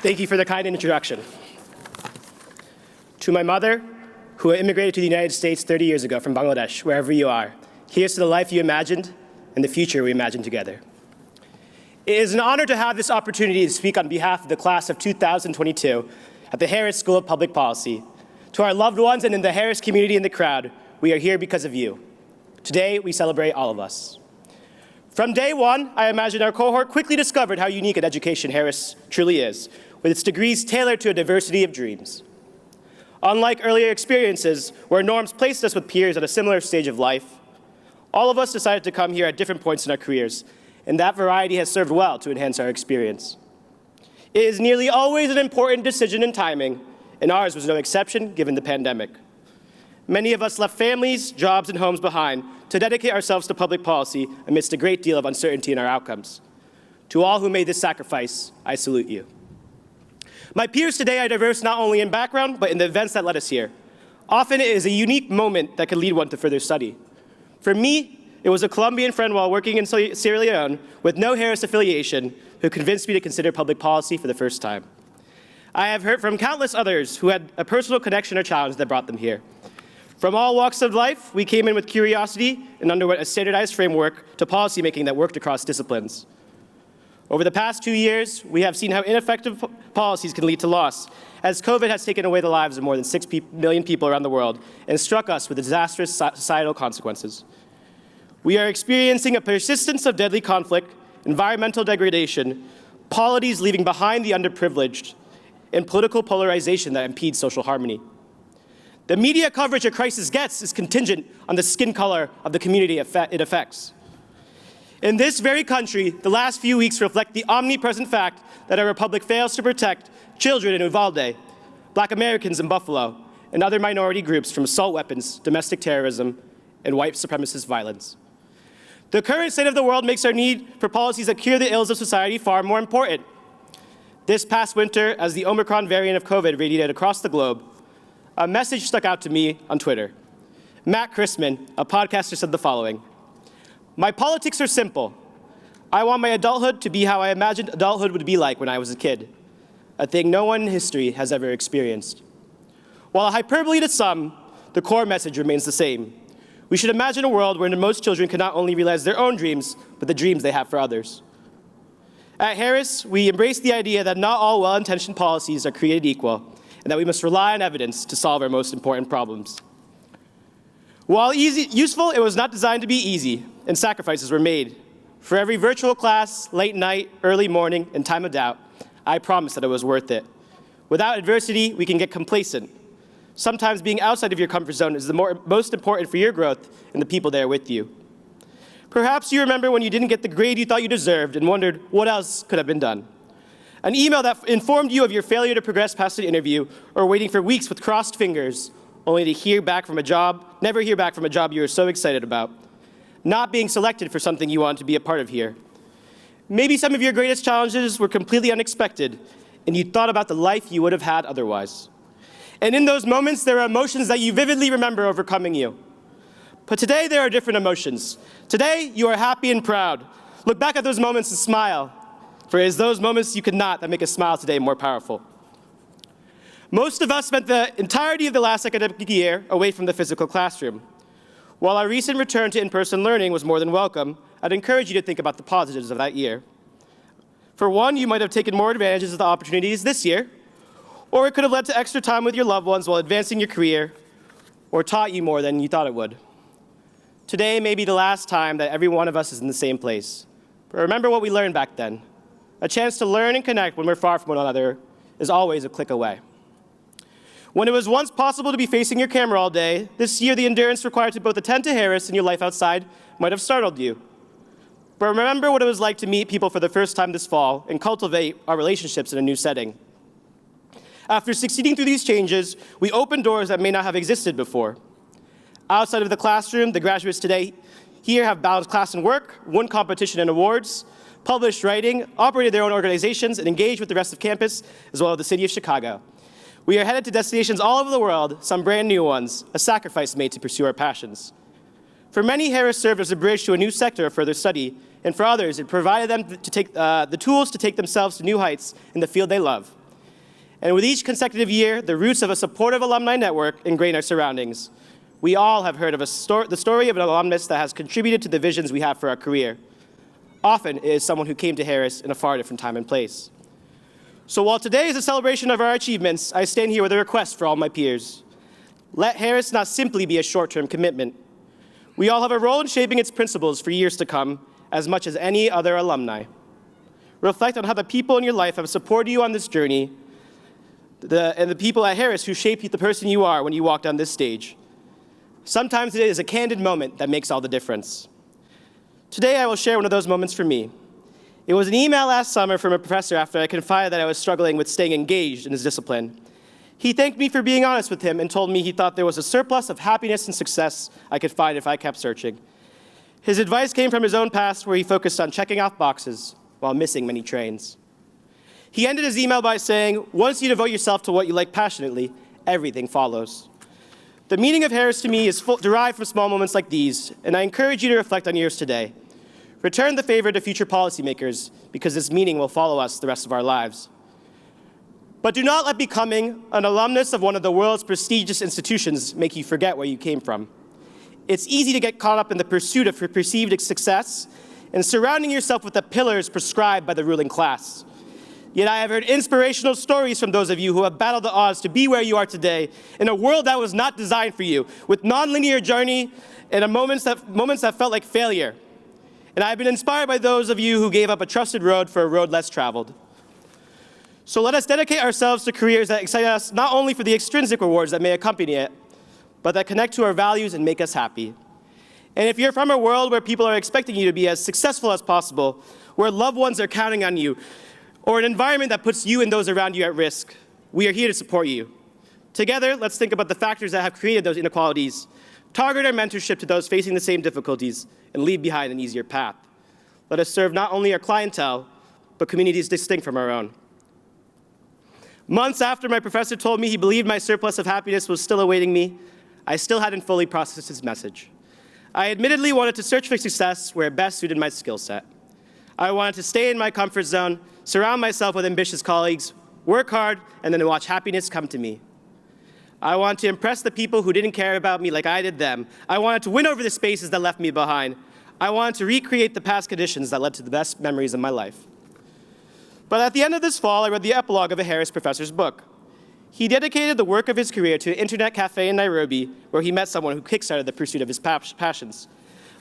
Thank you for the kind introduction. To my mother, who immigrated to the United States 30 years ago from Bangladesh, wherever you are, here's to the life you imagined and the future we imagined together. It is an honor to have this opportunity to speak on behalf of the class of 2022 at the Harris School of Public Policy. To our loved ones and in the Harris community in the crowd, we are here because of you. Today, we celebrate all of us. From day one, I imagine our cohort quickly discovered how unique an education Harris truly is, with its degrees tailored to a diversity of dreams. Unlike earlier experiences, where norms placed us with peers at a similar stage of life, all of us decided to come here at different points in our careers, and that variety has served well to enhance our experience. It is nearly always an important decision in timing, and ours was no exception given the pandemic. Many of us left families, jobs, and homes behind to dedicate ourselves to public policy amidst a great deal of uncertainty in our outcomes. To all who made this sacrifice, I salute you. My peers today are diverse not only in background, but in the events that led us here. Often it is a unique moment that can lead one to further study. For me, it was a Colombian friend while working in Sierra Leone with no Harris affiliation who convinced me to consider public policy for the first time. I have heard from countless others who had a personal connection or challenge that brought them here. From all walks of life, we came in with curiosity and underwent a standardized framework to policymaking that worked across disciplines. Over the past 2 years, we have seen how ineffective policies can lead to loss, as COVID has taken away the lives of more than 6 million people around the world and struck us with disastrous societal consequences. We are experiencing a persistence of deadly conflict, environmental degradation, polities leaving behind the underprivileged, and political polarization that impedes social harmony. The media coverage a crisis gets is contingent on the skin color of the community it affects. In this very country, the last few weeks reflect the omnipresent fact that our republic fails to protect children in Uvalde, Black Americans in Buffalo, and other minority groups from assault weapons, domestic terrorism, and white supremacist violence. The current state of the world makes our need for policies that cure the ills of society far more important. This past winter, as the Omicron variant of COVID radiated across the globe, a message stuck out to me on Twitter. Matt Chrisman, a podcaster, said the following: "My politics are simple. I want my adulthood to be how I imagined adulthood would be like when I was a kid, a thing no one in history has ever experienced." While a hyperbole to some, the core message remains the same. We should imagine a world where most children can not only realize their own dreams, but the dreams they have for others. At Harris, we embrace the idea that not all well-intentioned policies are created equal, and that we must rely on evidence to solve our most important problems. While useful, it was not designed to be easy, and sacrifices were made. For every virtual class, late night, early morning, and time of doubt, I promise that it was worth it. Without adversity, we can get complacent. Sometimes being outside of your comfort zone is the most important for your growth and the people there with you. Perhaps you remember when you didn't get the grade you thought you deserved and wondered what else could have been done. An email that informed you of your failure to progress past an interview, or waiting for weeks with crossed fingers, only to never hear back from a job you were so excited about. Not being selected for something you wanted to be a part of here. Maybe some of your greatest challenges were completely unexpected, and you thought about the life you would have had otherwise. And in those moments, there are emotions that you vividly remember overcoming you. But today, there are different emotions. Today, you are happy and proud. Look back at those moments and smile, for it is those moments you could not that make a smile today more powerful. Most of us spent the entirety of the last academic year away from the physical classroom. While our recent return to in-person learning was more than welcome, I'd encourage you to think about the positives of that year. For one, you might have taken more advantages of the opportunities this year, or it could have led to extra time with your loved ones while advancing your career, or taught you more than you thought it would. Today may be the last time that every one of us is in the same place. But remember what we learned back then. A chance to learn and connect when we're far from one another is always a click away. When it was once possible to be facing your camera all day, this year the endurance required to both attend to Harris and your life outside might have startled you. But remember what it was like to meet people for the first time this fall and cultivate our relationships in a new setting. After succeeding through these changes, we opened doors that may not have existed before. Outside of the classroom, the graduates today here have balanced class and work, won competition and awards, published writing, operated their own organizations, and engaged with the rest of campus, as well as the city of Chicago. We are headed to destinations all over the world, some brand new ones, a sacrifice made to pursue our passions. For many, Harris served as a bridge to a new sector of further study, and for others, it provided them the tools to take themselves to new heights in the field they love. And with each consecutive year, the roots of a supportive alumni network ingrain our surroundings. We all have heard of the story of an alumnus that has contributed to the visions we have for our career. Often, it is someone who came to Harris in a far different time and place. So while today is a celebration of our achievements, I stand here with a request for all my peers. Let Harris not simply be a short-term commitment. We all have a role in shaping its principles for years to come, as much as any other alumni. Reflect on how the people in your life have supported you on this journey, and the people at Harris who shaped the person you are when you walked on this stage. Sometimes it is a candid moment that makes all the difference. Today, I will share one of those moments for me. It was an email last summer from a professor after I confided that I was struggling with staying engaged in his discipline. He thanked me for being honest with him and told me he thought there was a surplus of happiness and success I could find if I kept searching. His advice came from his own past, where he focused on checking off boxes while missing many trains. He ended his email by saying, "Once you devote yourself to what you like passionately, everything follows." The meaning of Harris to me is derived from small moments like these, and I encourage you to reflect on yours today. Return the favor to future policymakers, because this meaning will follow us the rest of our lives. But do not let becoming an alumnus of one of the world's prestigious institutions make you forget where you came from. It's easy to get caught up in the pursuit of perceived success and surrounding yourself with the pillars prescribed by the ruling class. Yet I have heard inspirational stories from those of you who have battled the odds to be where you are today in a world that was not designed for you, with non-linear journey and moments that felt like failure. And I have been inspired by those of you who gave up a trusted road for a road less traveled. So let us dedicate ourselves to careers that excite us not only for the extrinsic rewards that may accompany it, but that connect to our values and make us happy. And if you're from a world where people are expecting you to be as successful as possible, where loved ones are counting on you, or an environment that puts you and those around you at risk, we are here to support you. Together, let's think about the factors that have created those inequalities, target our mentorship to those facing the same difficulties, and leave behind an easier path. Let us serve not only our clientele, but communities distinct from our own. Months after my professor told me he believed my surplus of happiness was still awaiting me, I still hadn't fully processed his message. I admittedly wanted to search for success where it best suited my skill set. I wanted to stay in my comfort zone, surround myself with ambitious colleagues, work hard, and then watch happiness come to me. I wanted to impress the people who didn't care about me like I did them. I wanted to win over the spaces that left me behind. I wanted to recreate the past conditions that led to the best memories of my life. But at the end of this fall, I read the epilogue of a Harris professor's book. He dedicated the work of his career to an internet cafe in Nairobi, where he met someone who kickstarted the pursuit of his passions.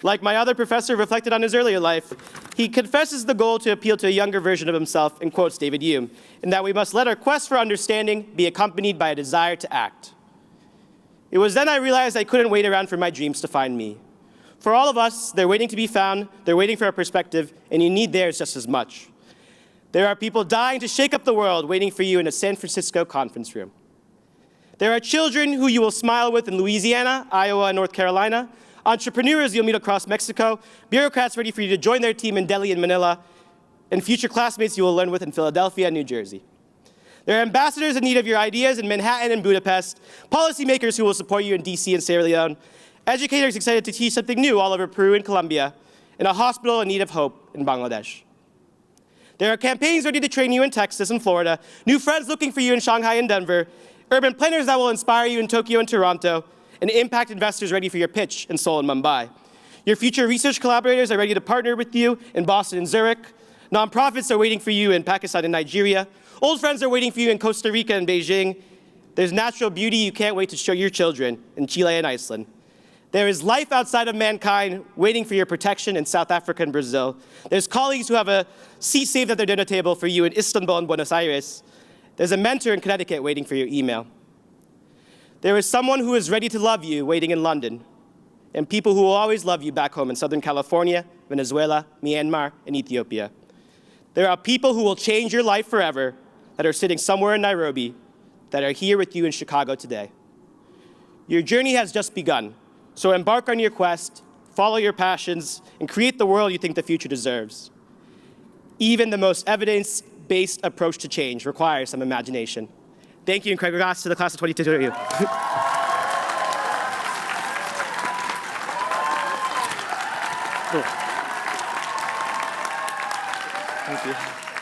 Like my other professor reflected on his earlier life, he confesses the goal to appeal to a younger version of himself and quotes David Hume, in that we must let our quest for understanding be accompanied by a desire to act. It was then I realized I couldn't wait around for my dreams to find me. For all of us, they're waiting to be found, they're waiting for a perspective, and you need theirs just as much. There are people dying to shake up the world waiting for you in a San Francisco conference room. There are children who you will smile with in Louisiana, Iowa, and North Carolina, entrepreneurs you'll meet across Mexico, bureaucrats ready for you to join their team in Delhi and Manila, and future classmates you will learn with in Philadelphia and New Jersey. There are ambassadors in need of your ideas in Manhattan and Budapest, policymakers who will support you in DC and Sierra Leone, educators excited to teach something new all over Peru and Colombia, and a hospital in need of hope in Bangladesh. There are campaigns ready to train you in Texas and Florida, new friends looking for you in Shanghai and Denver, urban planners that will inspire you in Tokyo and Toronto, and impact investors ready for your pitch in Seoul and Mumbai. Your future research collaborators are ready to partner with you in Boston and Zurich. Nonprofits are waiting for you in Pakistan and Nigeria. Old friends are waiting for you in Costa Rica and Beijing. There's natural beauty you can't wait to show your children in Chile and Iceland. There is life outside of mankind waiting for your protection in South Africa and Brazil. There's colleagues who have a seat saved at their dinner table for you in Istanbul and Buenos Aires. There's a mentor in Connecticut waiting for your email. There is someone who is ready to love you waiting in London, and people who will always love you back home in Southern California, Venezuela, Myanmar, and Ethiopia. There are people who will change your life forever that are sitting somewhere in Nairobi that are here with you in Chicago today. Your journey has just begun, so embark on your quest, follow your passions, and create the world you think the future deserves. Even the most evidence-based approach to change requires some imagination. Thank you, and congrats to the class of 2022. Thank you.